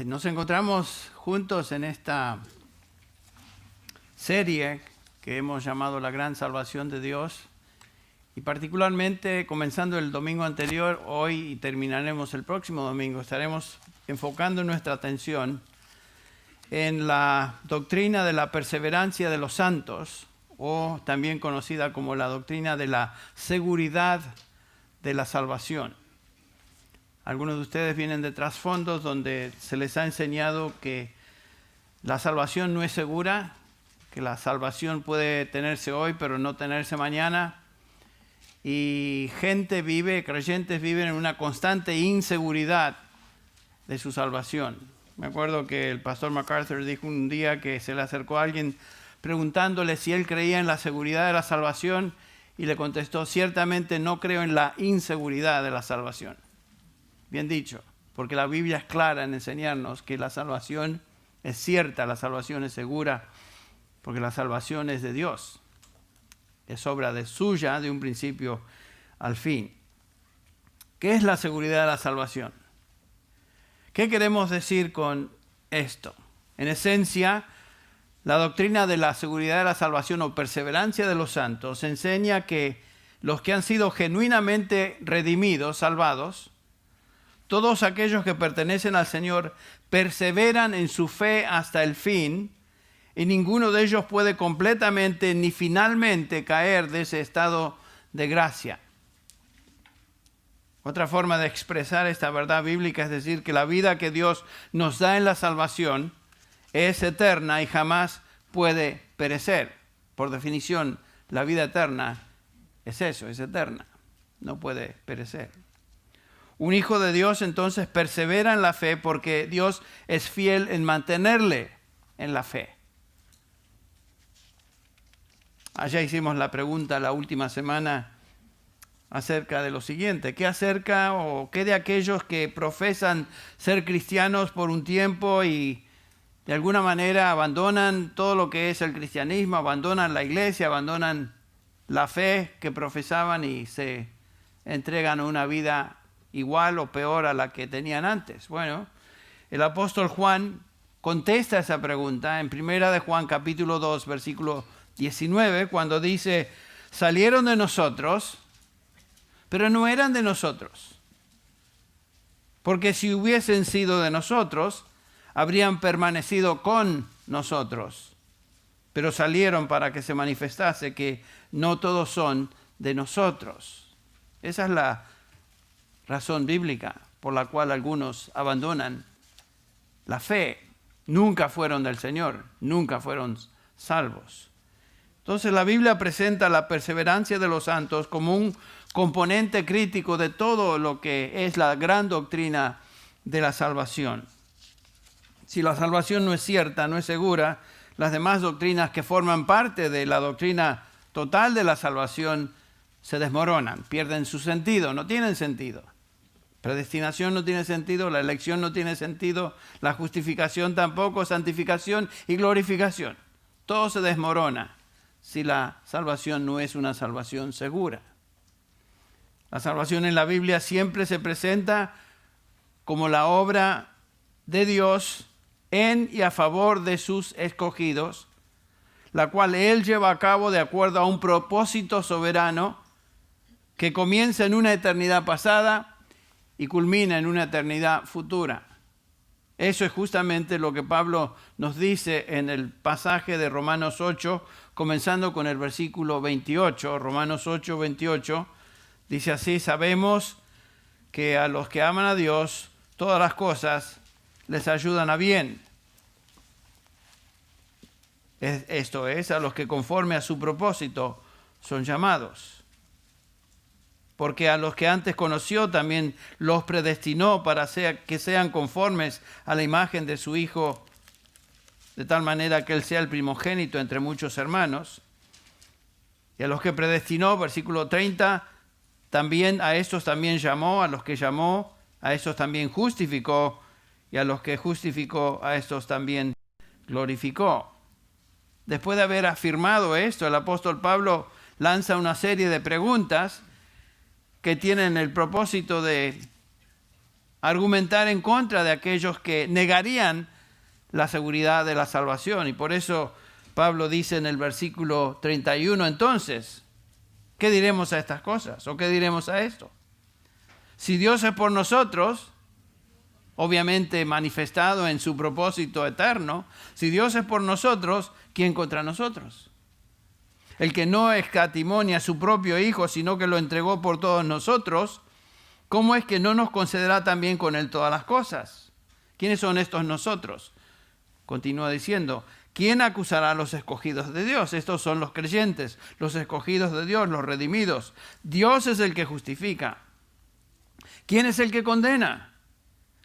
Nos encontramos juntos en esta serie que hemos llamado La Gran Salvación de Dios, y particularmente comenzando el domingo anterior, hoy y terminaremos el próximo domingo, estaremos enfocando nuestra atención en la doctrina de la perseverancia de los santos, o también conocida como la doctrina de la seguridad de la salvación. Algunos de ustedes vienen de trasfondos donde se les ha enseñado que la salvación no es segura, que la salvación puede tenerse hoy pero no tenerse mañana. Y creyentes viven en una constante inseguridad de su salvación. Me acuerdo que el pastor MacArthur dijo un día que se le acercó a alguien preguntándole si él creía en la seguridad de la salvación y le contestó: ciertamente no creo en la inseguridad de la salvación. Bien dicho, porque la Biblia es clara en enseñarnos que la salvación es cierta, la salvación es segura, porque la salvación es de Dios. Es obra de suya de un principio al fin. ¿Qué es la seguridad de la salvación? ¿Qué queremos decir con esto? En esencia, la doctrina de la seguridad de la salvación o perseverancia de los santos enseña que los que han sido genuinamente redimidos, salvados, todos aquellos que pertenecen al Señor perseveran en su fe hasta el fin, y ninguno de ellos puede completamente ni finalmente caer de ese estado de gracia. Otra forma de expresar esta verdad bíblica es decir que la vida que Dios nos da en la salvación es eterna y jamás puede perecer. Por definición, la vida eterna es eso, es eterna, no puede perecer. Un hijo de Dios entonces persevera en la fe porque Dios es fiel en mantenerle en la fe. Allá hicimos la pregunta la última semana acerca de lo siguiente: ¿qué acerca o qué de aquellos que profesan ser cristianos por un tiempo y de alguna manera abandonan todo lo que es el cristianismo, abandonan la iglesia, abandonan la fe que profesaban y se entregan a una vida igual o peor a la que tenían antes? Bueno, el apóstol Juan contesta esa pregunta en 1 de Juan capítulo 2, versículo 19, cuando dice: salieron de nosotros, pero no eran de nosotros. Porque si hubiesen sido de nosotros, habrían permanecido con nosotros. Pero salieron para que se manifestase que no todos son de nosotros. Esa es la razón bíblica por la cual algunos abandonan la fe. Nunca fueron del Señor, nunca fueron salvos. Entonces la Biblia presenta la perseverancia de los santos como un componente crítico de todo lo que es la gran doctrina de la salvación. Si la salvación no es cierta, no es segura, las demás doctrinas que forman parte de la doctrina total de la salvación se desmoronan, pierden su sentido, no tienen sentido. Predestinación no tiene sentido, la elección no tiene sentido, la justificación tampoco, santificación y glorificación. Todo se desmorona si la salvación no es una salvación segura. La salvación en la Biblia siempre se presenta como la obra de Dios en y a favor de sus escogidos, la cual Él lleva a cabo de acuerdo a un propósito soberano que comienza en una eternidad pasada y culmina en una eternidad futura. Eso es justamente lo que Pablo nos dice en el pasaje de Romanos 8, comenzando con el versículo 28. Romanos 8, 28, dice así: sabemos que a los que aman a Dios, todas las cosas les ayudan a bien. Esto es, a los que conforme a su propósito son llamados. Porque a los que antes conoció también los predestinó para que sean conformes a la imagen de su Hijo, de tal manera que Él sea el primogénito entre muchos hermanos. Y a los que predestinó, versículo 30, también a estos también llamó, a los que llamó, a estos también justificó, y a los que justificó, a estos también glorificó. Después de haber afirmado esto, el apóstol Pablo lanza una serie de preguntas que tienen el propósito de argumentar en contra de aquellos que negarían la seguridad de la salvación. Y por eso Pablo dice en el versículo 31, entonces, ¿qué diremos a estas cosas? ¿O qué diremos a esto? Si Dios es por nosotros, obviamente manifestado en su propósito eterno, si Dios es por nosotros, ¿quién contra nosotros? El que no escatimó ni a su propio Hijo, sino que lo entregó por todos nosotros, ¿cómo es que no nos concederá también con Él todas las cosas? ¿Quiénes son estos nosotros? Continúa diciendo, ¿quién acusará a los escogidos de Dios? Estos son los creyentes, los escogidos de Dios, los redimidos. Dios es el que justifica. ¿Quién es el que condena?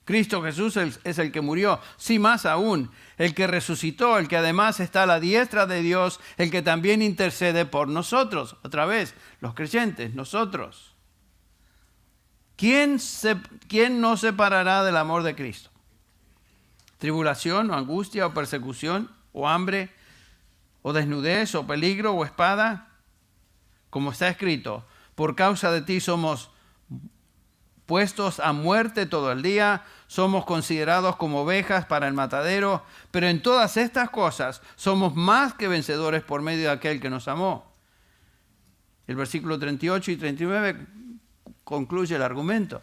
Cristo Jesús es el que murió, sí, más aún, el que resucitó, el que además está a la diestra de Dios, el que también intercede por nosotros. Otra vez, los creyentes, nosotros. ¿Quién nos separará del amor de Cristo? ¿Tribulación o angustia o persecución o hambre o desnudez o peligro o espada? Como está escrito, por causa de ti somos puestos a muerte todo el día, somos considerados como ovejas para el matadero, pero en todas estas cosas somos más que vencedores por medio de aquel que nos amó. El versículo 38 y 39 concluye el argumento.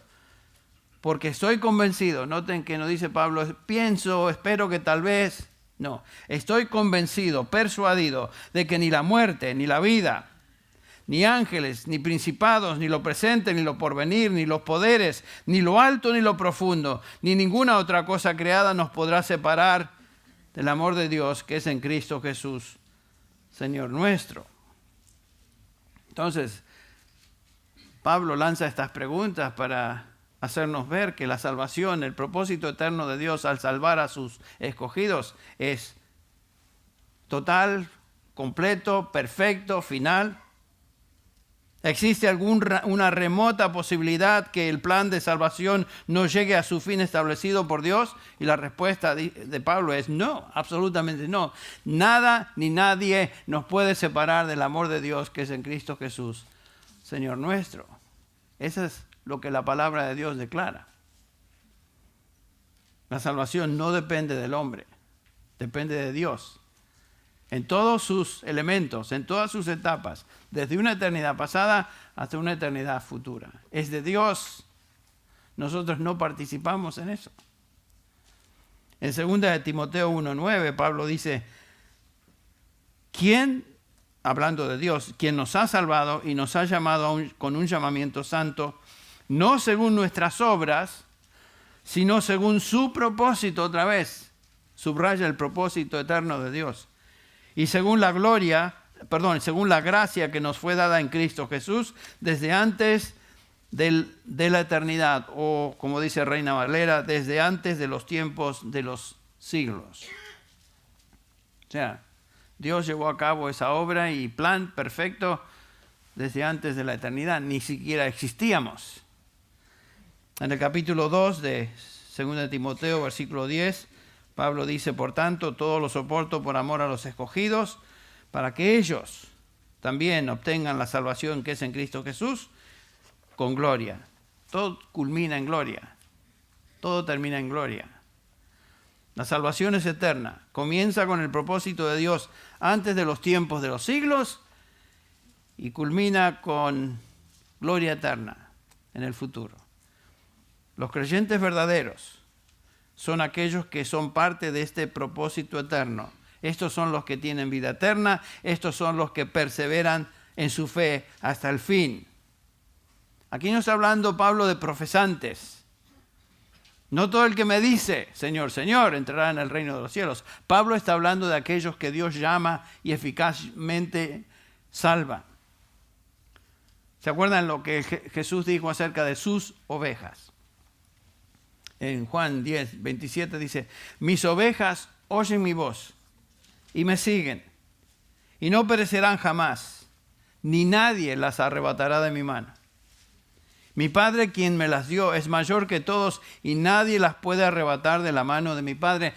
Porque estoy convencido, noten que no dice Pablo, pienso, espero que tal vez, no, estoy convencido, persuadido de que ni la muerte, ni la vida, ni ángeles, ni principados, ni lo presente, ni lo porvenir, ni los poderes, ni lo alto, ni lo profundo, ni ninguna otra cosa creada nos podrá separar del amor de Dios que es en Cristo Jesús, Señor nuestro. Entonces, Pablo lanza estas preguntas para hacernos ver que la salvación, el propósito eterno de Dios al salvar a sus escogidos es total, completo, perfecto, final. ¿Existe una remota posibilidad que el plan de salvación no llegue a su fin establecido por Dios? Y la respuesta de Pablo es no, absolutamente no. Nada ni nadie nos puede separar del amor de Dios que es en Cristo Jesús, Señor nuestro. Eso es lo que la palabra de Dios declara. La salvación no depende del hombre, depende de Dios. En todos sus elementos, en todas sus etapas, desde una eternidad pasada hasta una eternidad futura. Es de Dios. Nosotros no participamos en eso. En 2 de Timoteo 1:9, Pablo dice, ¿quién, hablando de Dios, quien nos ha salvado y nos ha llamado con un llamamiento santo, no según nuestras obras, sino según su propósito? Otra vez, subraya el propósito eterno de Dios. Y según la gracia que nos fue dada en Cristo Jesús desde antes de la eternidad, o como dice Reina Valera, desde antes de los tiempos de los siglos. O sea, Dios llevó a cabo esa obra y plan perfecto desde antes de la eternidad, ni siquiera existíamos. En el capítulo 2 de 2 de Timoteo, versículo 10, Pablo dice, por tanto, todo lo soporto por amor a los escogidos, para que ellos también obtengan la salvación que es en Cristo Jesús, con gloria. Todo culmina en gloria. Todo termina en gloria. La salvación es eterna. Comienza con el propósito de Dios antes de los tiempos de los siglos y culmina con gloria eterna en el futuro. Los creyentes verdaderos son aquellos que son parte de este propósito eterno. Estos son los que tienen vida eterna, estos son los que perseveran en su fe hasta el fin. Aquí no está hablando Pablo de profesantes. No todo el que me dice, Señor, Señor, entrará en el reino de los cielos. Pablo está hablando de aquellos que Dios llama y eficazmente salva. ¿Se acuerdan lo que Jesús dijo acerca de sus ovejas? En Juan 10, 27 dice, mis ovejas oyen mi voz y me siguen y no perecerán jamás, ni nadie las arrebatará de mi mano. Mi Padre, quien me las dio, es mayor que todos y nadie las puede arrebatar de la mano de mi Padre.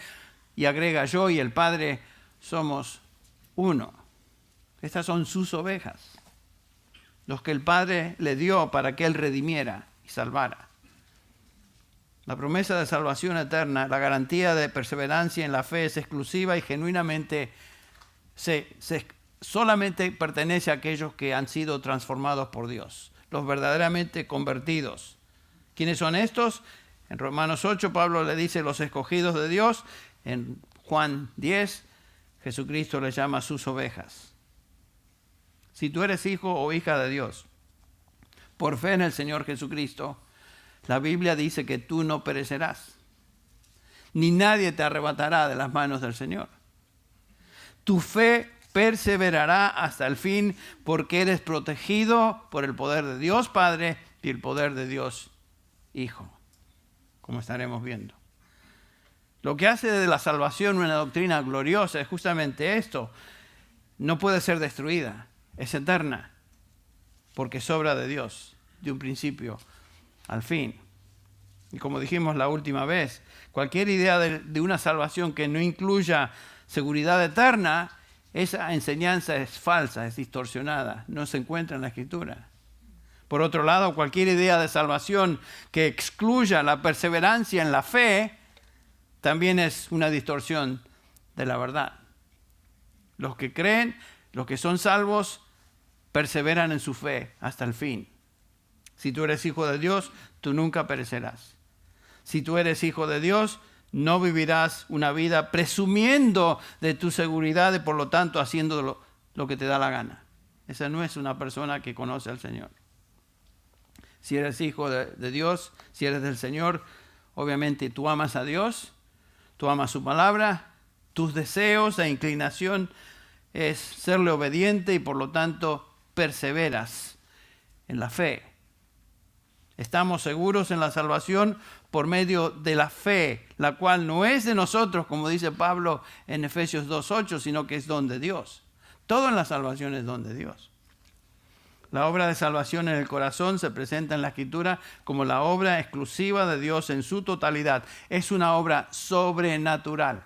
Y agrega, yo y el Padre somos uno. Estas son sus ovejas, los que el Padre le dio para que Él redimiera y salvara. La promesa de salvación eterna, la garantía de perseverancia en la fe es exclusiva y genuinamente solamente pertenece a aquellos que han sido transformados por Dios, los verdaderamente convertidos. ¿Quiénes son estos? En Romanos 8 Pablo le dice los escogidos de Dios. En Juan 10 Jesucristo les llama sus ovejas. Si tú eres hijo o hija de Dios, por fe en el Señor Jesucristo, la Biblia dice que tú no perecerás, ni nadie te arrebatará de las manos del Señor. Tu fe perseverará hasta el fin porque eres protegido por el poder de Dios Padre y el poder de Dios Hijo, como estaremos viendo. Lo que hace de la salvación una doctrina gloriosa es justamente esto. No puede ser destruida, es eterna, porque es obra de Dios, de un principio al fin. Y como dijimos la última vez, cualquier idea de una salvación que no incluya seguridad eterna, esa enseñanza es falsa, es distorsionada, no se encuentra en la Escritura. Por otro lado, cualquier idea de salvación que excluya la perseverancia en la fe, también es una distorsión de la verdad. Los que creen, los que son salvos, perseveran en su fe hasta el fin. Si tú eres hijo de Dios, tú nunca perecerás. Si tú eres hijo de Dios, no vivirás una vida presumiendo de tu seguridad y por lo tanto haciendo lo que te da la gana. Esa no es una persona que conoce al Señor. Si eres hijo de Dios, si eres del Señor, obviamente tú amas a Dios, tú amas su palabra, tus deseos e inclinación es serle obediente y por lo tanto perseveras en la fe. Estamos seguros en la salvación por medio de la fe, la cual no es de nosotros, como dice Pablo en Efesios 2:8, sino que es don de Dios. Todo en la salvación es don de Dios. La obra de salvación en el corazón se presenta en la Escritura como la obra exclusiva de Dios en su totalidad. Es una obra sobrenatural.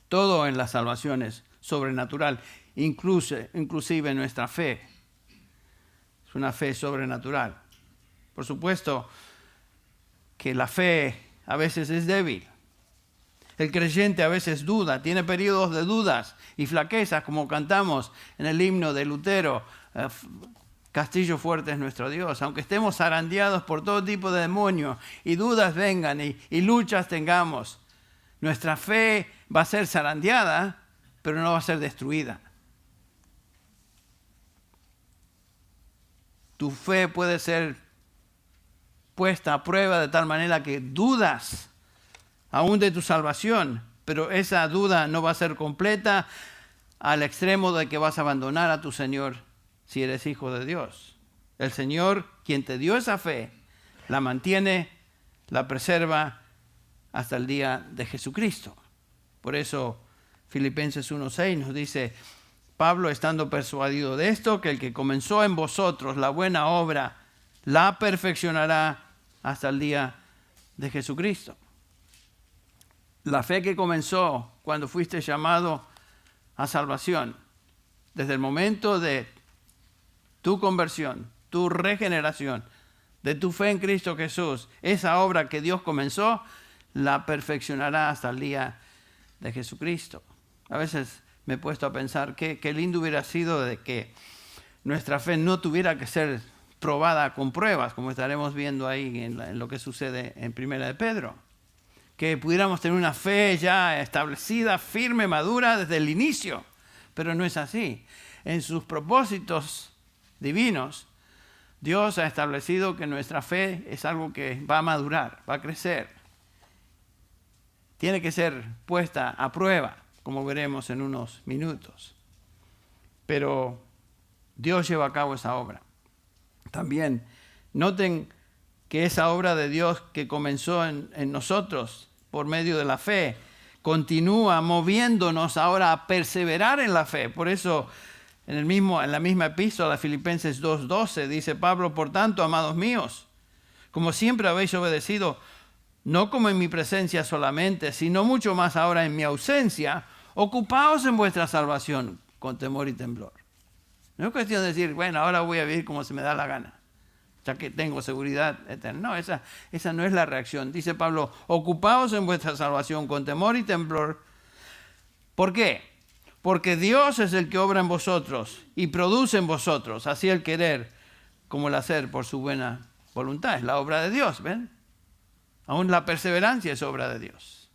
Todo en la salvación es sobrenatural, inclusive nuestra fe. Es una fe sobrenatural. Por supuesto que la fe a veces es débil. El creyente a veces duda, tiene periodos de dudas y flaquezas, como cantamos en el himno de Lutero, Castillo fuerte es nuestro Dios. Aunque estemos zarandeados por todo tipo de demonios y dudas vengan y luchas tengamos, nuestra fe va a ser zarandeada, pero no va a ser destruida. Tu fe puede ser puesta a prueba de tal manera que dudas aún de tu salvación, pero esa duda no va a ser completa al extremo de que vas a abandonar a tu Señor si eres hijo de Dios. El Señor, quien te dio esa fe, la mantiene, la preserva hasta el día de Jesucristo. Por eso Filipenses 1:6 nos dice, Pablo, estando persuadido de esto, que el que comenzó en vosotros la buena obra, la perfeccionará hasta el día de Jesucristo. La fe que comenzó cuando fuiste llamado a salvación, desde el momento de tu conversión, tu regeneración, de tu fe en Cristo Jesús, esa obra que Dios comenzó, la perfeccionará hasta el día de Jesucristo. A veces me he puesto a pensar qué lindo hubiera sido de que nuestra fe no tuviera que ser probada con pruebas, como estaremos viendo ahí en lo que sucede en Primera de Pedro. Que pudiéramos tener una fe ya establecida, firme, madura desde el inicio. Pero no es así. En sus propósitos divinos, Dios ha establecido que nuestra fe es algo que va a madurar, va a crecer. Tiene que ser puesta a prueba, como veremos en unos minutos. Pero Dios lleva a cabo esa obra. También noten que esa obra de Dios que comenzó en nosotros por medio de la fe, continúa moviéndonos ahora a perseverar en la fe. Por eso en la misma epístola de Filipenses 2:12 dice Pablo, por tanto, amados míos, como siempre habéis obedecido, no como en mi presencia solamente, sino mucho más ahora en mi ausencia, ocupaos en vuestra salvación con temor y temblor. No es cuestión de decir, bueno, ahora voy a vivir como se me da la gana. ya que tengo seguridad eterna. No, esa no es la reacción. Dice Pablo, ocupaos en vuestra salvación con temor y temblor. ¿Por qué? Porque Dios es el que obra en vosotros y produce en vosotros, así el querer como el hacer por su buena voluntad. Es la obra de Dios, ¿ven? Aún la perseverancia es obra de Dios.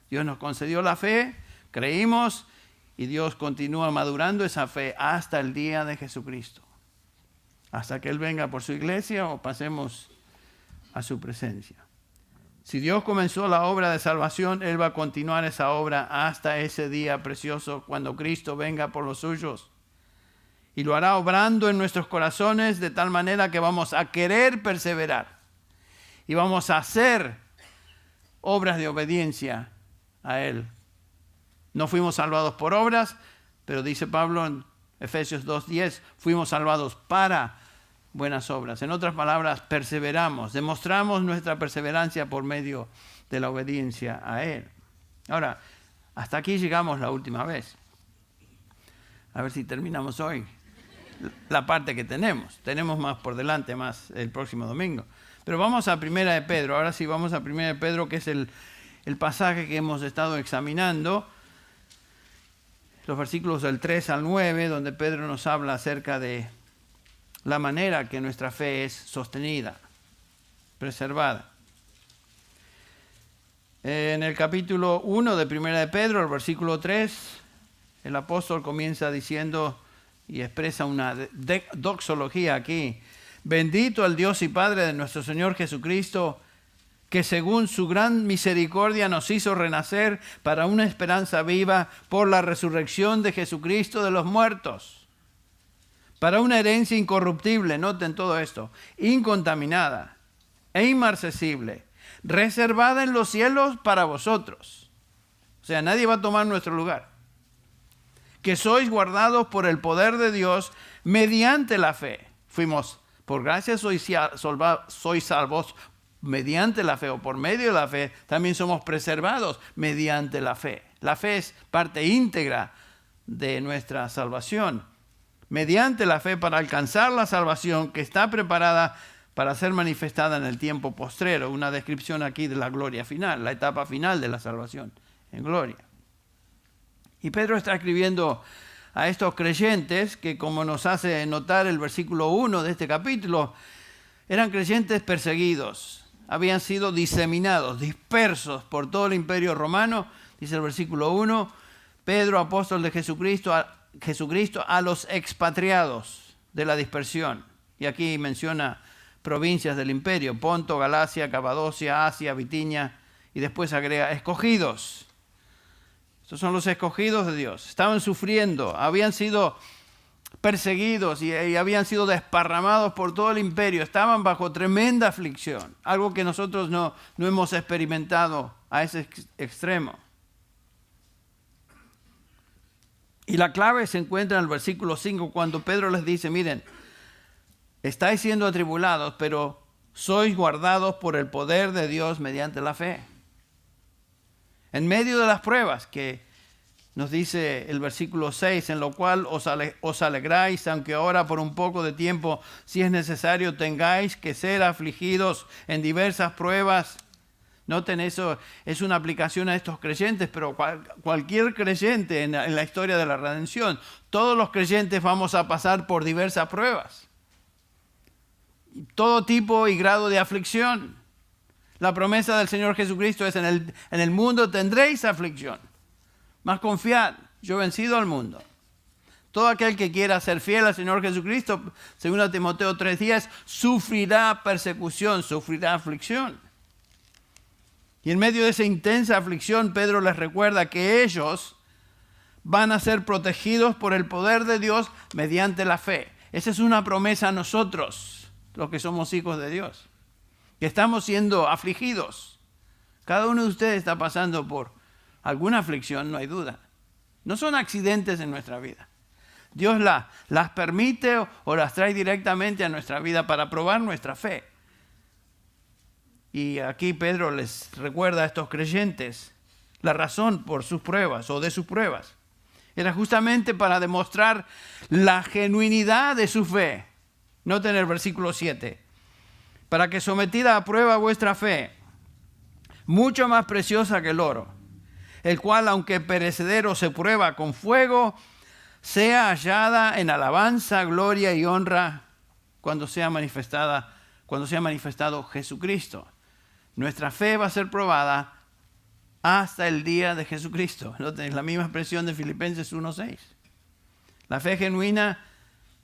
Dios nos concedió la fe, creímos y Dios continúa madurando esa fe hasta el día de Jesucristo. Hasta que Él venga por su iglesia o pasemos a su presencia. Si Dios comenzó la obra de salvación, Él va a continuar esa obra hasta ese día precioso cuando Cristo venga por los suyos. Y lo hará obrando en nuestros corazones de tal manera que vamos a querer perseverar. Y vamos a hacer obras de obediencia a Él. No fuimos salvados por obras, pero dice Pablo en Efesios 2:10, fuimos salvados para buenas obras. En otras palabras, perseveramos, demostramos nuestra perseverancia por medio de la obediencia a Él. Ahora, hasta aquí llegamos la última vez. A ver si terminamos hoy la parte que tenemos. Tenemos más por delante, más el próximo domingo. Pero vamos a Primera de Pedro. Ahora sí vamos a Primera de Pedro, que es el pasaje que hemos estado examinando. Los versículos del 3 al 9, donde Pedro nos habla acerca de la manera que nuestra fe es sostenida, preservada. En el capítulo 1 de Primera de Pedro, el versículo 3, el apóstol comienza diciendo y expresa una doxología aquí. Bendito el Dios y Padre de nuestro Señor Jesucristo, que según su gran misericordia nos hizo renacer para una esperanza viva por la resurrección de Jesucristo de los muertos, para una herencia incorruptible, noten todo esto, incontaminada e inmarcesible, reservada en los cielos para vosotros. O sea, nadie va a tomar nuestro lugar. Que sois guardados por el poder de Dios mediante la fe. Por gracia sois salvos mediante la fe, o por medio de la fe, también somos preservados mediante la fe. La fe es parte íntegra de nuestra salvación. Mediante la fe para alcanzar la salvación que está preparada para ser manifestada en el tiempo postrero. Una descripción aquí de la gloria final, la etapa final de la salvación en gloria. Y Pedro está escribiendo a estos creyentes que, como nos hace notar el versículo 1 de este capítulo, eran creyentes perseguidos. Habían sido diseminados, dispersos por todo el imperio romano, dice el versículo 1, Pedro, apóstol de Jesucristo, a los expatriados de la dispersión. Y aquí menciona provincias del imperio, Ponto, Galacia, Capadocia, Asia, Bitinia, y después agrega escogidos. Estos son los escogidos de Dios. Estaban sufriendo, habían sido perseguidos y habían sido desparramados por todo el imperio. Estaban bajo tremenda aflicción, algo que nosotros no hemos experimentado a ese extremo. Y la clave se encuentra en el versículo 5, cuando Pedro les dice, miren, estáis siendo atribulados, pero sois guardados por el poder de Dios mediante la fe. En medio de las pruebas que nos dice el versículo 6, en lo cual os alegráis, aunque ahora por un poco de tiempo, si es necesario, tengáis que ser afligidos en diversas pruebas. Noten, eso es una aplicación a estos creyentes, pero cualquier creyente en la historia de la redención, todos los creyentes vamos a pasar por diversas pruebas. Todo tipo y grado de aflicción. La promesa del Señor Jesucristo es en el mundo tendréis aflicción. Mas confiad, yo he vencido al mundo. Todo aquel que quiera ser fiel al Señor Jesucristo, según Timoteo 3:10, sufrirá persecución, sufrirá aflicción. Y en medio de esa intensa aflicción, Pedro les recuerda que ellos van a ser protegidos por el poder de Dios mediante la fe. Esa es una promesa a nosotros, los que somos hijos de Dios, que estamos siendo afligidos. Cada uno de ustedes está pasando por alguna aflicción, no hay duda. No son accidentes en nuestra vida. Dios las permite o las trae directamente a nuestra vida para probar nuestra fe. Y aquí Pedro les recuerda a estos creyentes la razón por sus pruebas o de sus pruebas. Era justamente para demostrar la genuinidad de su fe. Noten el versículo 7. para que sometida a prueba vuestra fe, mucho más preciosa que el oro, el cual, aunque perecedero, se prueba con fuego, sea hallada en alabanza, gloria y honra cuando sea manifestado Jesucristo. Nuestra fe va a ser probada hasta el día de Jesucristo. Es la misma expresión de Filipenses 1:6. La fe genuina,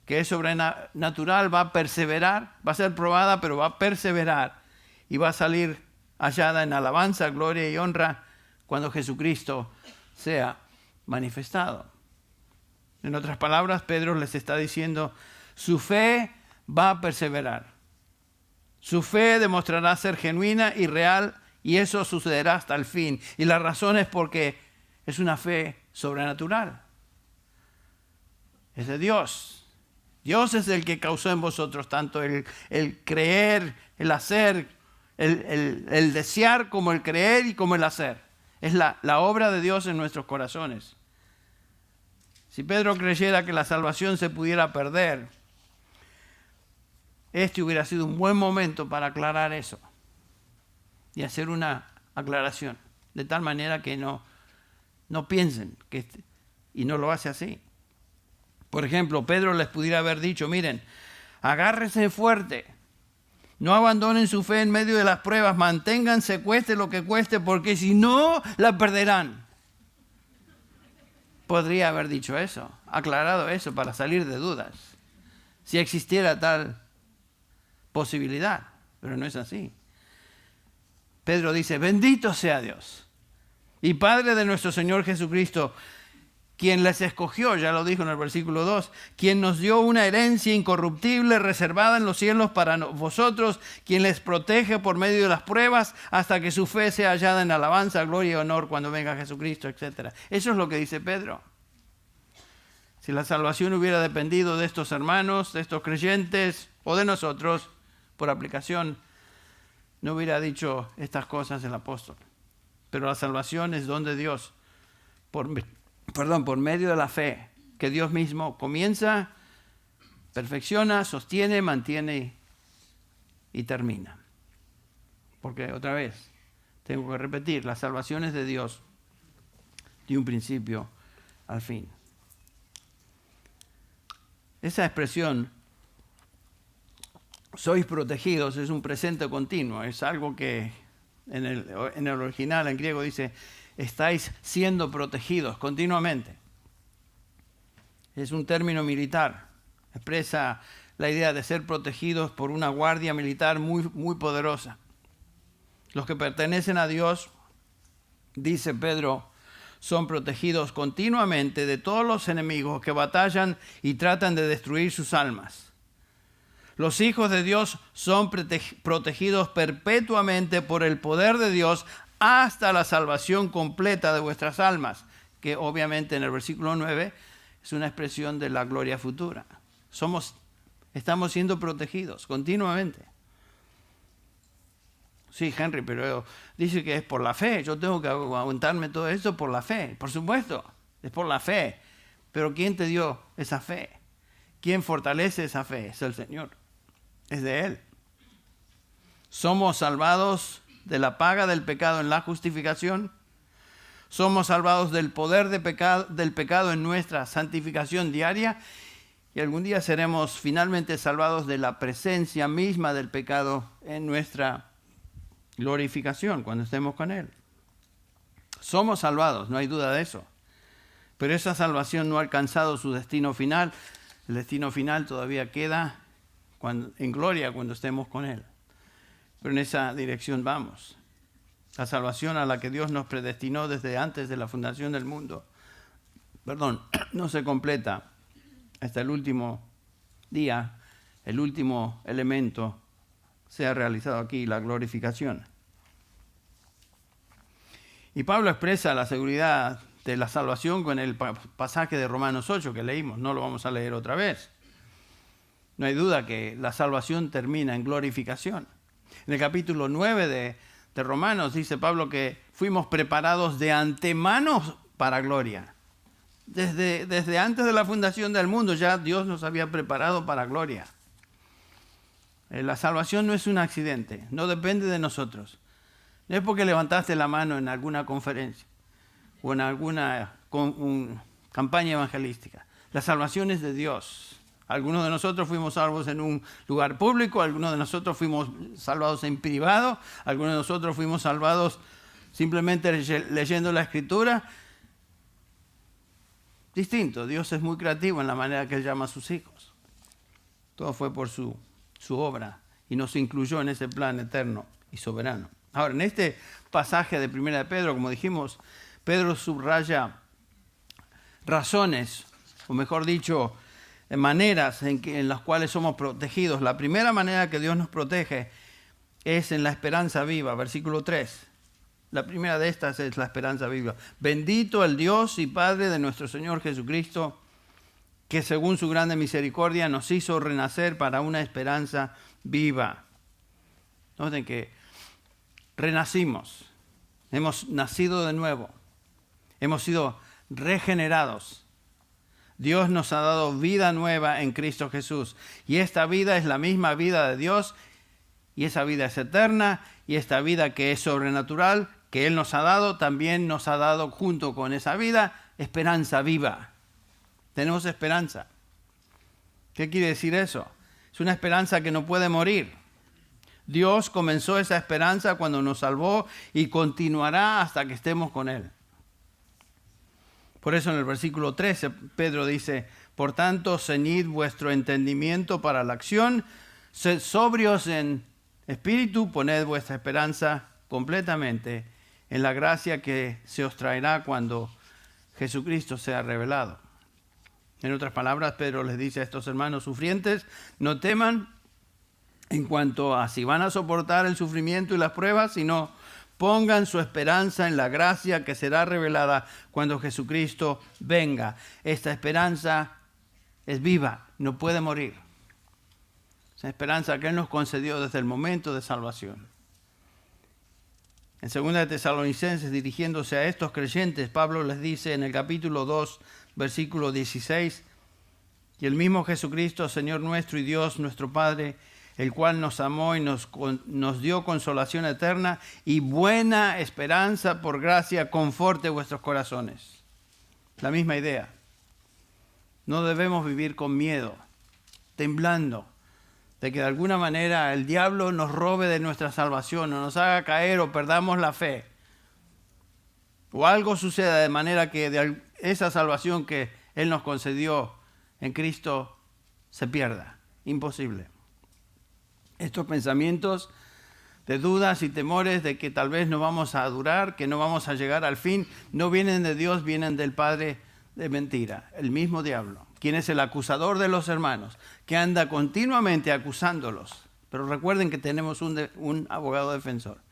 que es sobrenatural, va a perseverar, va a ser probada, pero va a perseverar y va a salir hallada en alabanza, gloria y honra cuando Jesucristo sea manifestado. En otras palabras, Pedro les está diciendo, su fe va a perseverar. Su fe demostrará ser genuina y real, y eso sucederá hasta el fin. Y la razón es porque es una fe sobrenatural. Es de Dios. Dios es el que causó en vosotros tanto el creer, el hacer, el desear como el creer y como el hacer. Es la obra de Dios en nuestros corazones. Si Pedro creyera que la salvación se pudiera perder, este hubiera sido un buen momento para aclarar eso y hacer una aclaración, de tal manera que no piensen y no lo hace así. Por ejemplo, Pedro les pudiera haber dicho, miren, agárrense fuerte, no abandonen su fe en medio de las pruebas, manténganse cueste lo que cueste, porque si no, la perderán. Podría haber dicho eso, aclarado eso para salir de dudas, si existiera tal posibilidad, pero no es así. Pedro dice, bendito sea Dios y Padre de nuestro Señor Jesucristo, quien les escogió, ya lo dijo en el versículo 2, quien nos dio una herencia incorruptible reservada en los cielos para vosotros, quien les protege por medio de las pruebas hasta que su fe sea hallada en alabanza, gloria y honor cuando venga Jesucristo, etc. Eso es lo que dice Pedro. Si la salvación hubiera dependido de estos hermanos, de estos creyentes o de nosotros, por aplicación, no hubiera dicho estas cosas el apóstol. Pero la salvación es don de Dios, por medio de la fe, que Dios mismo comienza, perfecciona, sostiene, mantiene y termina. Porque otra vez, tengo que repetir, la salvación es de Dios de un principio al fin. Esa expresión, sois protegidos, es un presente continuo, es algo que en el original, en griego, dice, estáis siendo protegidos continuamente. Es un término militar, expresa la idea de ser protegidos por una guardia militar muy, muy poderosa. Los que pertenecen a Dios, dice Pedro, son protegidos continuamente de todos los enemigos que batallan y tratan de destruir sus almas. Los hijos de Dios son protegidos perpetuamente por el poder de Dios hasta la salvación completa de vuestras almas, que obviamente en el versículo 9 es una expresión de la gloria futura. Estamos siendo protegidos continuamente. Sí, Henry, pero dice que es por la fe. Yo tengo que aguantarme todo esto por la fe. Por supuesto, es por la fe. Pero ¿quién te dio esa fe? ¿Quién fortalece esa fe? Es el Señor. Es de Él. Somos salvados de la paga del pecado en la justificación. Somos salvados del poder del pecado en nuestra santificación diaria. Y algún día seremos finalmente salvados de la presencia misma del pecado en nuestra glorificación, cuando estemos con Él. Somos salvados, no hay duda de eso. Pero esa salvación no ha alcanzado su destino final. El destino final todavía queda en gloria cuando estemos con Él. Pero en esa dirección vamos. La salvación a la que Dios nos predestinó desde antes de la fundación del mundo, no se completa hasta el último día, el último elemento sea realizado aquí, la glorificación. Y Pablo expresa la seguridad de la salvación con el pasaje de Romanos 8 que leímos, no lo vamos a leer otra vez. No hay duda que la salvación termina en glorificación. En el capítulo 9 de Romanos dice Pablo que fuimos preparados de antemano para gloria. Desde antes de la fundación del mundo ya Dios nos había preparado para gloria. La salvación no es un accidente, no depende de nosotros. No es porque levantaste la mano en alguna conferencia o en alguna campaña evangelística. La salvación es de Dios. Algunos de nosotros fuimos salvos en un lugar público, algunos de nosotros fuimos salvados en privado, algunos de nosotros fuimos salvados simplemente leyendo la Escritura. Distinto, Dios es muy creativo en la manera que Él llama a sus hijos. Todo fue por su obra y nos incluyó en ese plan eterno y soberano. Ahora, en este pasaje de 1 de Pedro, como dijimos, Pedro subraya razones, o mejor dicho, maneras en las cuales somos protegidos. La primera manera que Dios nos protege es en la esperanza viva, versículo 3. La primera de estas es la esperanza viva. Bendito el Dios y Padre de nuestro Señor Jesucristo, que según su grande misericordia nos hizo renacer para una esperanza viva. Noten que renacimos, hemos nacido de nuevo, hemos sido regenerados. Dios nos ha dado vida nueva en Cristo Jesús. Y esta vida es la misma vida de Dios, y esa vida es eterna, y esta vida que es sobrenatural, que Él nos ha dado, también nos ha dado junto con esa vida, esperanza viva. Tenemos esperanza. ¿Qué quiere decir eso? Es una esperanza que no puede morir. Dios comenzó esa esperanza cuando nos salvó y continuará hasta que estemos con Él. Por eso en el versículo 13 Pedro dice, por tanto, ceñid vuestro entendimiento para la acción, sed sobrios en espíritu, poned vuestra esperanza completamente en la gracia que se os traerá cuando Jesucristo sea revelado. En otras palabras, Pedro les dice a estos hermanos sufrientes, no teman en cuanto a si van a soportar el sufrimiento y las pruebas, sino pongan su esperanza en la gracia que será revelada cuando Jesucristo venga. Esta esperanza es viva, no puede morir. Esa esperanza que Él nos concedió desde el momento de salvación. En 2 de Tesalonicenses, dirigiéndose a estos creyentes, Pablo les dice en el capítulo 2, versículo 16, y el mismo Jesucristo, Señor nuestro y Dios, nuestro Padre, el cual nos amó y nos dio consolación eterna y buena esperanza por gracia, conforte vuestros corazones. La misma idea. No debemos vivir con miedo, temblando, de que de alguna manera el diablo nos robe de nuestra salvación, o nos haga caer o perdamos la fe. O algo suceda de manera que de esa salvación que Él nos concedió en Cristo se pierda. Imposible. Estos pensamientos de dudas y temores de que tal vez no vamos a durar, que no vamos a llegar al fin, no vienen de Dios, vienen del padre de mentira, el mismo diablo, quien es el acusador de los hermanos, que anda continuamente acusándolos. Pero recuerden que tenemos un abogado defensor,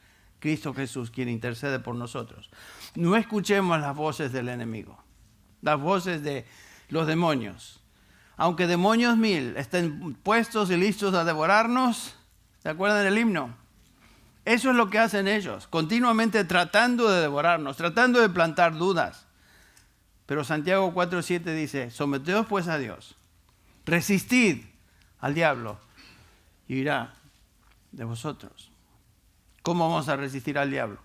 Cristo Jesús, quien intercede por nosotros. No escuchemos las voces del enemigo, las voces de los demonios. Aunque demonios 1000 estén puestos y listos a devorarnos, ¿se acuerdan del himno? Eso es lo que hacen ellos, continuamente tratando de devorarnos, tratando de plantar dudas. Pero Santiago 4:7 dice, someteos pues a Dios, resistid al diablo y huirá de vosotros. ¿Cómo vamos a resistir al diablo?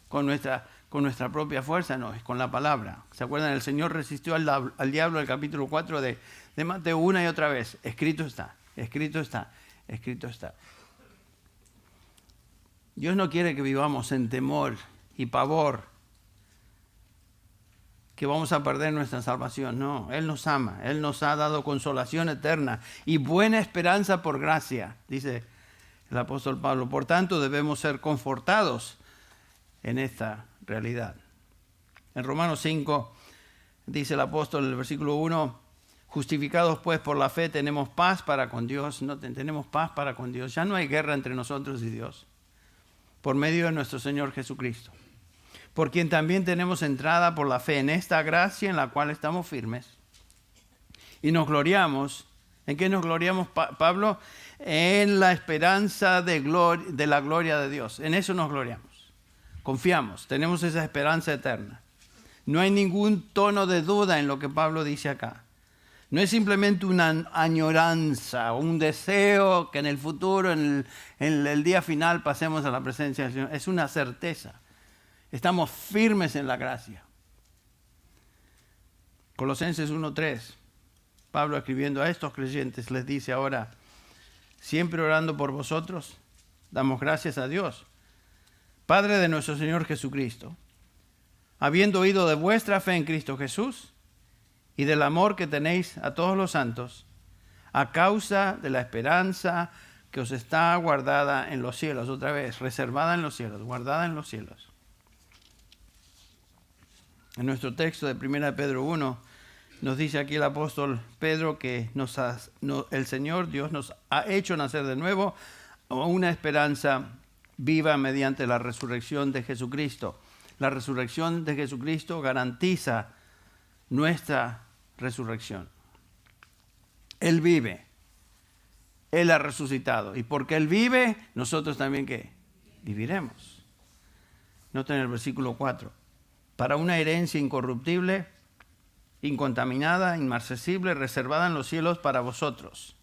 Con nuestra propia fuerza, no, es con la palabra. ¿Se acuerdan? El Señor resistió al diablo en el capítulo 4 de Mateo una y otra vez. Escrito está, escrito está, escrito está. Dios no quiere que vivamos en temor y pavor, que vamos a perder nuestra salvación. No, Él nos ama, Él nos ha dado consolación eterna y buena esperanza por gracia, dice el apóstol Pablo. Por tanto, debemos ser confortados en esta realidad. En Romanos 5 dice el apóstol en el versículo 1, justificados pues por la fe tenemos paz para con Dios. No tenemos paz para con Dios. Ya no hay guerra entre nosotros y Dios. Por medio de nuestro Señor Jesucristo. Por quien también tenemos entrada por la fe en esta gracia en la cual estamos firmes. Y nos gloriamos. ¿En qué nos gloriamos, Pablo? En la esperanza de la gloria de Dios. En eso nos gloriamos. Confiamos, tenemos esa esperanza eterna. No hay ningún tono de duda en lo que Pablo dice acá. No es simplemente una añoranza o un deseo que en el futuro, en el día final, pasemos a la presencia del Señor. Es una certeza. Estamos firmes en la gracia. Colosenses 1:3. Pablo, escribiendo a estos creyentes, les dice ahora: siempre orando por vosotros, damos gracias a Dios, Padre de nuestro Señor Jesucristo, habiendo oído de vuestra fe en Cristo Jesús y del amor que tenéis a todos los santos, a causa de la esperanza que os está guardada en los cielos. Otra vez, reservada en los cielos, guardada en los cielos. En nuestro texto de 1 Pedro 1, nos dice aquí el apóstol Pedro que el Señor Dios nos ha hecho nacer de nuevo a una esperanza viva mediante la resurrección de Jesucristo. La resurrección de Jesucristo garantiza nuestra resurrección. Él vive. Él ha resucitado. Y porque Él vive, nosotros también ¿qué? Viviremos. Noten el versículo 4. Para una herencia incorruptible, incontaminada, inmarcesible, reservada en los cielos para vosotros.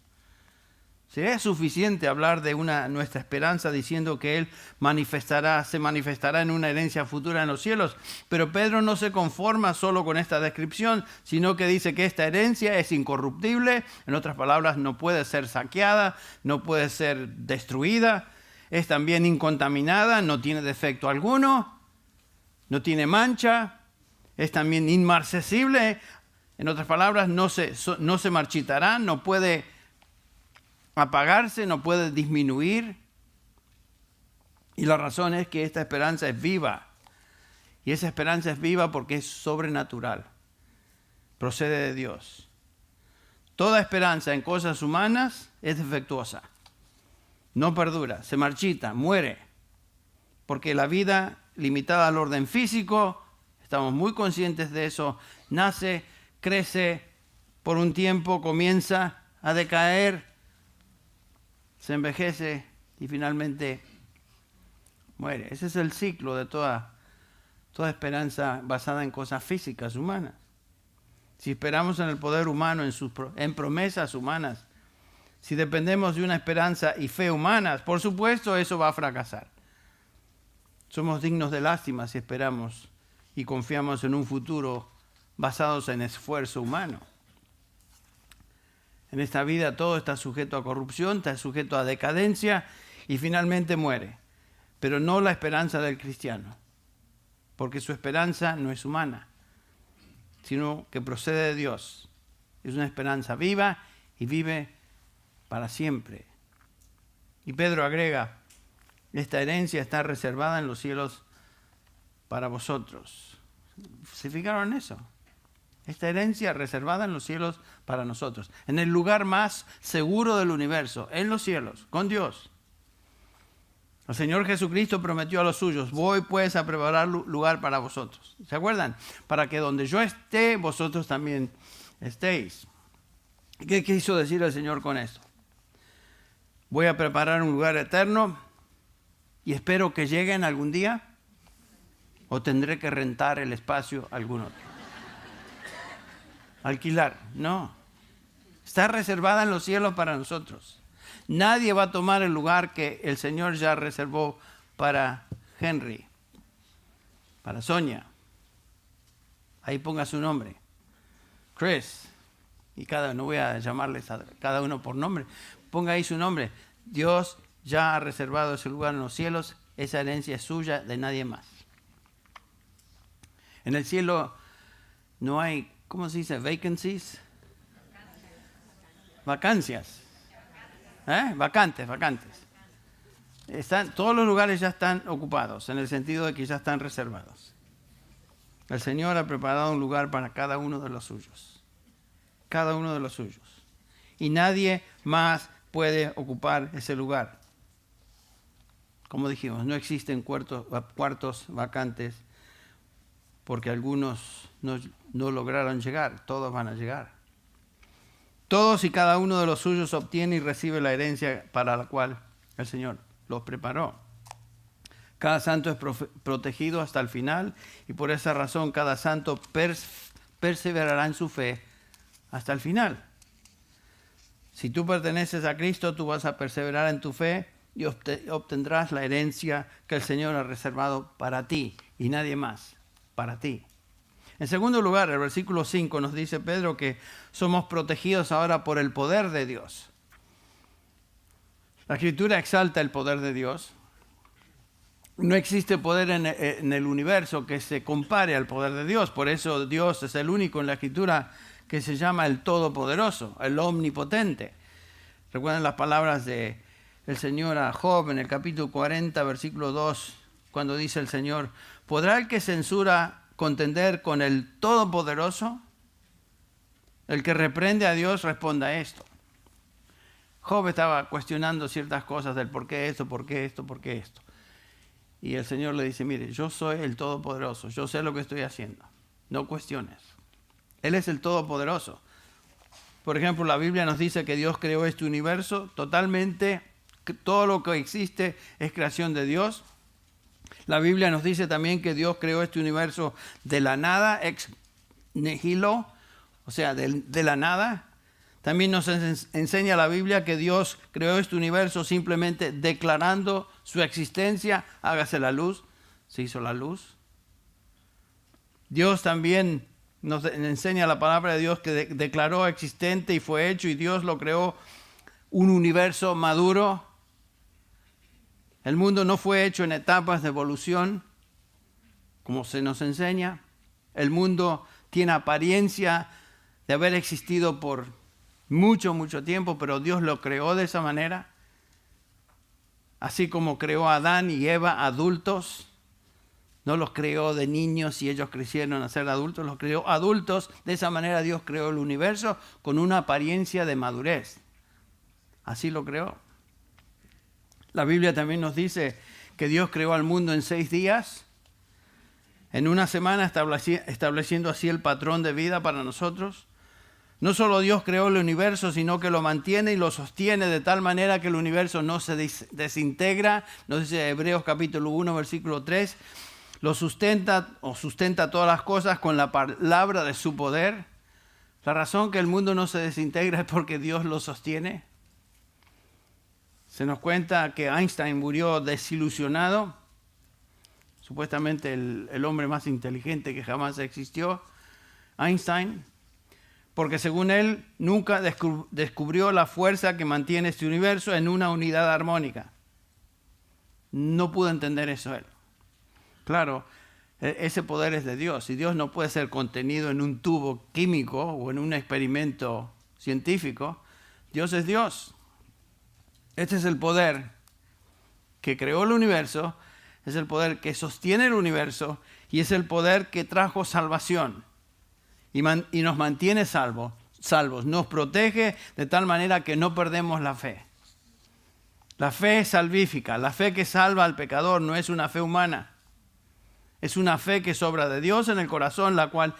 ¿Sería suficiente hablar de nuestra esperanza diciendo que Él se manifestará en una herencia futura en los cielos? Pero Pedro no se conforma solo con esta descripción, sino que dice que esta herencia es incorruptible, en otras palabras, no puede ser saqueada, no puede ser destruida, es también incontaminada, no tiene defecto alguno, no tiene mancha, es también inmarcesible, en otras palabras, no se marchitará, no puede apagarse, no puede disminuir. Y la razón es que esta esperanza es viva. Y esa esperanza es viva porque es sobrenatural. Procede de Dios. Toda esperanza en cosas humanas es defectuosa. No perdura, se marchita, muere. Porque la vida limitada al orden físico, estamos muy conscientes de eso, nace, crece, por un tiempo comienza a decaer, se envejece y finalmente muere. Ese es el ciclo de toda esperanza basada en cosas físicas humanas. Si esperamos en el poder humano, en promesas humanas, si dependemos de una esperanza y fe humanas, por supuesto eso va a fracasar. Somos dignos de lástima si esperamos y confiamos en un futuro basados en esfuerzo humano. En esta vida todo está sujeto a corrupción, está sujeto a decadencia y finalmente muere. Pero no la esperanza del cristiano, porque su esperanza no es humana, sino que procede de Dios. Es una esperanza viva y vive para siempre. Y Pedro agrega: esta herencia está reservada en los cielos para vosotros. ¿Se fijaron en eso? Esta herencia reservada en los cielos para nosotros. En el lugar más seguro del universo, en los cielos, con Dios. El Señor Jesucristo prometió a los suyos: voy pues a preparar lugar para vosotros. ¿Se acuerdan? Para que donde yo esté, vosotros también estéis. ¿Qué quiso decir el Señor con esto? Voy a preparar un lugar eterno y espero que lleguen algún día, o tendré que rentar el espacio a algún otro. Alquilar, no. Está reservada en los cielos para nosotros. Nadie va a tomar el lugar que el Señor ya reservó para Henry, para Sonia. Ahí ponga su nombre. Chris. Y no voy a llamarles a cada uno por nombre. Ponga ahí su nombre. Dios ya ha reservado ese lugar en los cielos. Esa herencia es suya, de nadie más. En el cielo no hay, ¿cómo se dice? Vacancies. Vacancias. Vacantes. Todos los lugares ya están ocupados, en el sentido de que ya están reservados. El Señor ha preparado un lugar para cada uno de los suyos. Cada uno de los suyos. Y nadie más puede ocupar ese lugar. Como dijimos, no existen cuartos vacantes porque algunos no lograron llegar. Todos van a llegar. Todos y cada uno de los suyos obtiene y recibe la herencia para la cual el Señor los preparó. Cada santo es protegido hasta el final y por esa razón cada santo perseverará en su fe hasta el final. Si tú perteneces a Cristo, tú vas a perseverar en tu fe y obtendrás la herencia que el Señor ha reservado para ti y nadie más, para ti. En segundo lugar, el versículo 5 nos dice Pedro que somos protegidos ahora por el poder de Dios. La Escritura exalta el poder de Dios. No existe poder en el universo que se compare al poder de Dios. Por eso Dios es el único en la Escritura que se llama el Todopoderoso, el Omnipotente. Recuerden las palabras del Señor a Job en el capítulo 40, versículo 2, cuando dice el Señor: ¿podrá el que censura contender con el Todopoderoso? El que reprende a Dios responda a esto. Job estaba cuestionando ciertas cosas del por qué esto, por qué esto, por qué esto. Y el Señor le dice: mire, yo soy el Todopoderoso, yo sé lo que estoy haciendo, no cuestiones. Él es el Todopoderoso. Por ejemplo, la Biblia nos dice que Dios creó este universo totalmente, que todo lo que existe es creación de Dios. La Biblia nos dice también que Dios creó este universo de la nada, ex nihilo, o sea, de la nada. También nos enseña la Biblia que Dios creó este universo simplemente declarando su existencia. Hágase la luz, se hizo la luz. Dios también nos enseña la palabra de Dios que declaró existente y fue hecho, y Dios lo creó un universo maduro. El mundo no fue hecho en etapas de evolución, como se nos enseña. El mundo tiene apariencia de haber existido por mucho tiempo, pero Dios lo creó de esa manera. Así como creó a Adán y Eva adultos, no los creó de niños y ellos crecieron a ser adultos, los creó adultos. De esa manera Dios creó el universo con una apariencia de madurez. Así lo creó. La Biblia también nos dice que Dios creó al mundo en 6 días, en una semana, estableciendo así el patrón de vida para nosotros. No solo Dios creó el universo, sino que lo mantiene y lo sostiene de tal manera que el universo no se desintegra. Nos dice Hebreos capítulo 1, versículo 3. Lo sustenta todas las cosas con la palabra de su poder. La razón que el mundo no se desintegra es porque Dios lo sostiene. Se nos cuenta que Einstein murió desilusionado, supuestamente el hombre más inteligente que jamás existió, Einstein, porque según él nunca descubrió la fuerza que mantiene este universo en una unidad armónica. No pudo entender eso él. Claro, ese poder es de Dios, y Dios no puede ser contenido en un tubo químico o en un experimento científico. Dios es Dios. Este es el poder que creó el universo, es el poder que sostiene el universo y es el poder que trajo salvación y nos mantiene salvos, nos protege de tal manera que no perdemos la fe. La fe es salvífica, la fe que salva al pecador no es una fe humana, es una fe que es obra de Dios en el corazón, la cual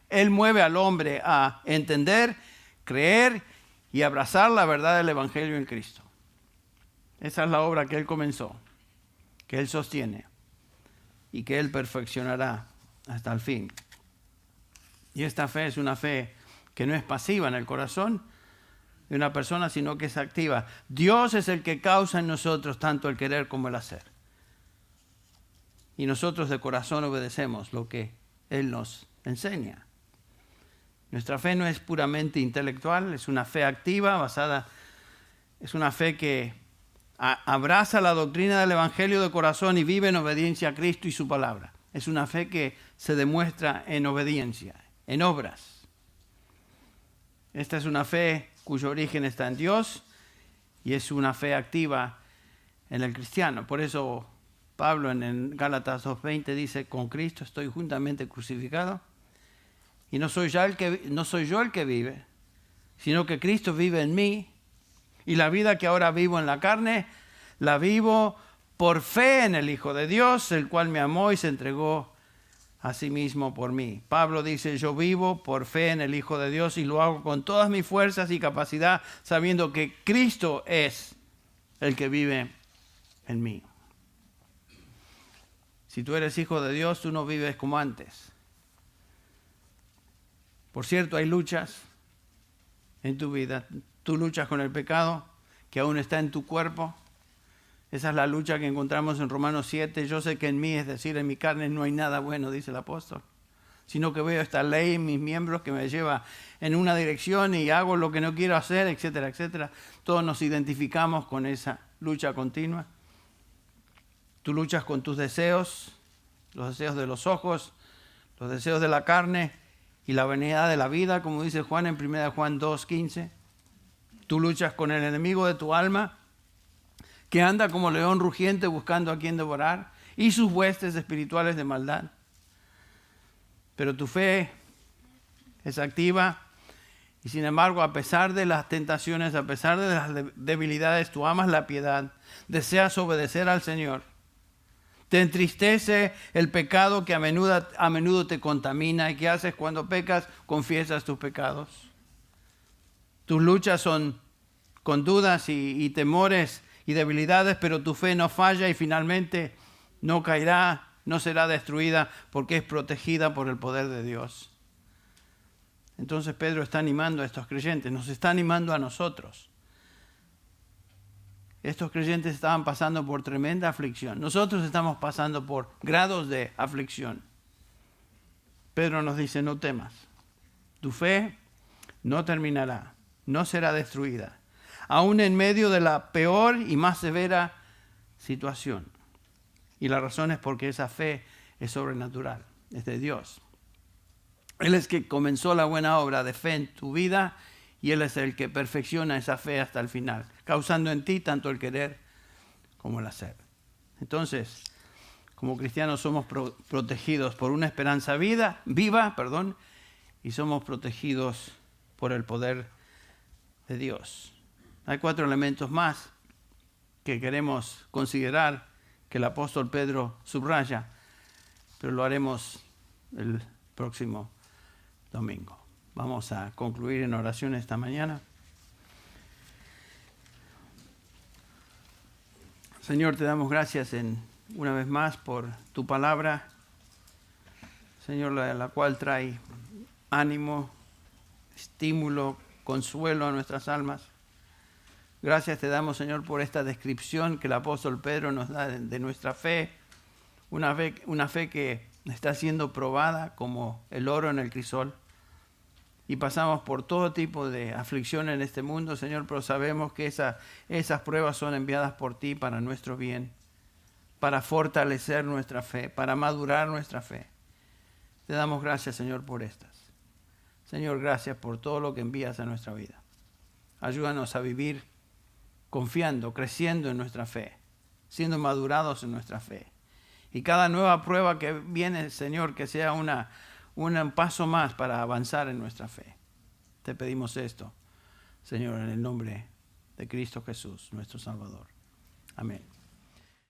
Él mueve al hombre a entender, creer y abrazar la verdad del Evangelio en Cristo. Esa es la obra que Él comenzó, que Él sostiene y que Él perfeccionará hasta el fin. Y esta fe es una fe que no es pasiva en el corazón de una persona, sino que es activa. Dios es el que causa en nosotros tanto el querer como el hacer. Y nosotros de corazón obedecemos lo que Él nos enseña. Nuestra fe no es puramente intelectual, es una fe activa, es una fe que abraza la doctrina del Evangelio de corazón y vive en obediencia a Cristo y su palabra. Es una fe que se demuestra en obediencia, en obras. Esta es una fe cuyo origen está en Dios y es una fe activa en el cristiano. Por eso Pablo en Gálatas 2:20 dice: con Cristo estoy juntamente crucificado y no soy yo el que vive, sino que Cristo vive en mí. Y la vida que ahora vivo en la carne, la vivo por fe en el Hijo de Dios, el cual me amó y se entregó a sí mismo por mí. Pablo dice: yo vivo por fe en el Hijo de Dios y lo hago con todas mis fuerzas y capacidad, sabiendo que Cristo es el que vive en mí. Si tú eres hijo de Dios, tú no vives como antes. Por cierto, hay luchas, en tu vida. Tú luchas con el pecado que aún está en tu cuerpo. Esa es la lucha que encontramos en Romanos 7. Yo sé que en mí, es decir, en mi carne, no hay nada bueno, dice el apóstol. Sino que veo esta ley en mis miembros que me lleva en una dirección y hago lo que no quiero hacer, etcétera, etcétera. Todos nos identificamos con esa lucha continua. Tú luchas con tus deseos, los deseos de los ojos, los deseos de la carne y la vanidad de la vida, como dice Juan en 1 Juan 2:15. Tú luchas con el enemigo de tu alma, que anda como león rugiente buscando a quien devorar, y sus huestes espirituales de maldad. Pero tu fe es activa y sin embargo, a pesar de las tentaciones, a pesar de las debilidades, tú amas la piedad, deseas obedecer al Señor. Te entristece el pecado que a menudo te contamina. ¿Y qué haces cuando pecas? Confiesas tus pecados. Tus luchas son con dudas y temores y debilidades, pero tu fe no falla y finalmente no caerá, no será destruida porque es protegida por el poder de Dios. Entonces Pedro está animando a estos creyentes, nos está animando a nosotros. Estos creyentes estaban pasando por tremenda aflicción. Nosotros estamos pasando por grados de aflicción. Pedro nos dice, no temas. Tu fe no terminará, no será destruida, aún en medio de la peor y más severa situación. Y la razón es porque esa fe es sobrenatural, es de Dios. Él es que comenzó la buena obra de fe en tu vida y Él es el que perfecciona esa fe hasta el final, causando en ti tanto el querer como el hacer. Entonces, como cristianos somos protegidos por una esperanza viva, y somos protegidos por el poder de Dios. Hay 4 elementos más que queremos considerar que el apóstol Pedro subraya, pero lo haremos el próximo domingo. Vamos a concluir en oración esta mañana. Señor, te damos gracias una vez más por tu palabra, Señor, la cual trae ánimo, estímulo, consuelo a nuestras almas. Gracias te damos, Señor, por esta descripción que el apóstol Pedro nos da de nuestra fe, una fe que está siendo probada como el oro en el crisol. Y pasamos por todo tipo de aflicción en este mundo, Señor, pero sabemos que esas pruebas son enviadas por ti para nuestro bien, para fortalecer nuestra fe, para madurar nuestra fe. Te damos gracias, Señor, por estas. Señor, gracias por todo lo que envías a nuestra vida. Ayúdanos a vivir confiando, creciendo en nuestra fe, siendo madurados en nuestra fe. Y cada nueva prueba que viene, Señor, que sea un paso más para avanzar en nuestra fe. Te pedimos esto, Señor, en el nombre de Cristo Jesús, nuestro Salvador. Amén.